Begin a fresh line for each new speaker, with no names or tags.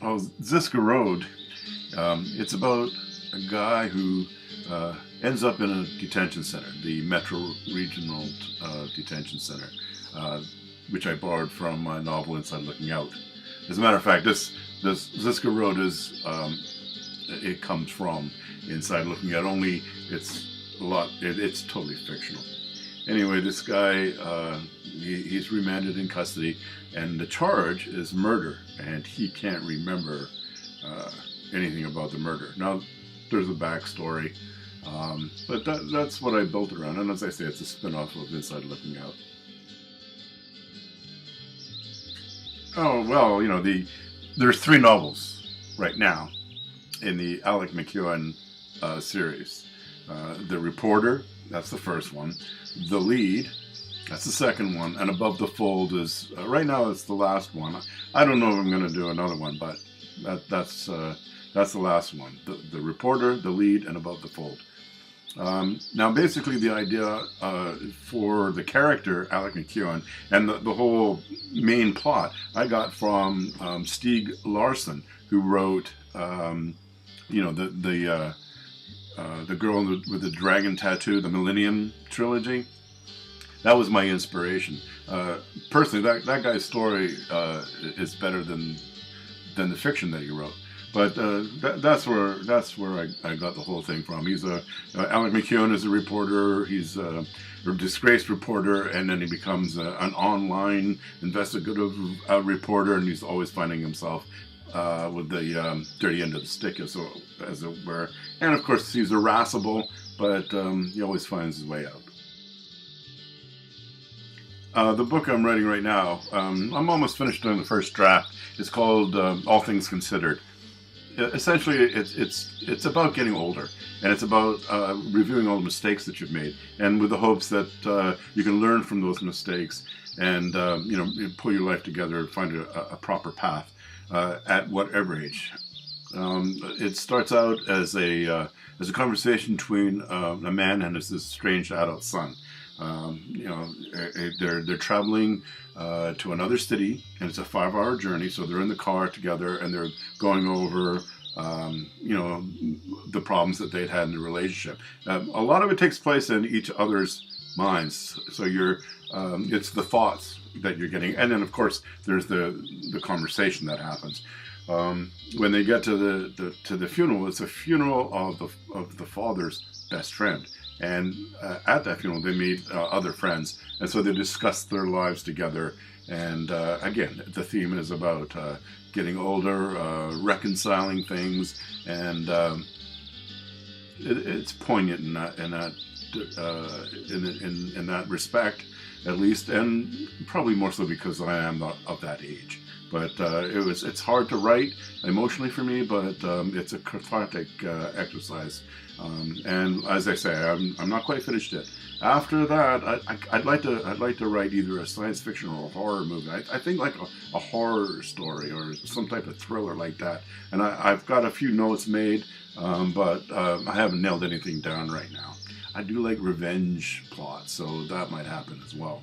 Oh, Ziska Road. It's about a guy who ends up in a detention center, the Metro Regional Detention Center, which I borrowed from my novel Inside Looking Out. As a matter of fact, this Ziska Road is it comes from Inside Looking Out. Only it's totally fictional. Anyway, this guy he's remanded in custody, and the charge is murder, and he can't remember anything about the murder. Now, there's a backstory, but that's what I built around, and as I say, it's a spin-off of Inside Looking Out. Oh, well, there's 3 novels right now in the Alec McEwen series. The Reporter, that's the first one. The Lead, that's the second one. And Above the Fold is, right now it's the last one. I don't know if I'm going to do another one, but that's the last one. The Reporter, The Lead, and Above the Fold. Now, basically, the idea for the character Alec McEwen and the whole main plot I got from Stieg Larsson, who wrote, the girl with the dragon tattoo, the Millennium trilogy. That was my inspiration. Personally, that guy's story is better than the fiction that he wrote. But that's where I got the whole thing from. He's Alec McEwen is a reporter. He's a disgraced reporter, and then he becomes an online investigative reporter, and he's always finding himself with the dirty end of the stick, as it were. And of course, he's irascible, but he always finds his way out. The book I'm writing right now, I'm almost finished doing the first draft. It's called All Things Considered. Essentially, it's about getting older, and it's about reviewing all the mistakes that you've made, and with the hopes that you can learn from those mistakes and pull your life together and find a proper path at whatever age. It starts out as a conversation between a man and his strange adult son. They're traveling to another city, and it's a 5-hour journey. So they're in the car together, and they're going over, the problems that they'd had in the relationship. A lot of it takes place in each other's minds. So it's the thoughts that you're getting, and then of course there's the conversation that happens. When they get to the funeral, it's a funeral of the father's best friend. And at that funeral, they meet other friends, and so they discuss their lives together. And again, the theme is about getting older, reconciling things, and it's poignant in that respect, at least, and probably more so because I am not of that age. But it's hard to write emotionally for me, but it's a cathartic exercise. And as I say, I'm not quite finished yet. After that, I'd like to write either a science fiction or a horror movie. I think like a horror story or some type of thriller like that. And I've got a few notes made, but I haven't nailed anything down right now. I do like revenge plots, so that might happen as well.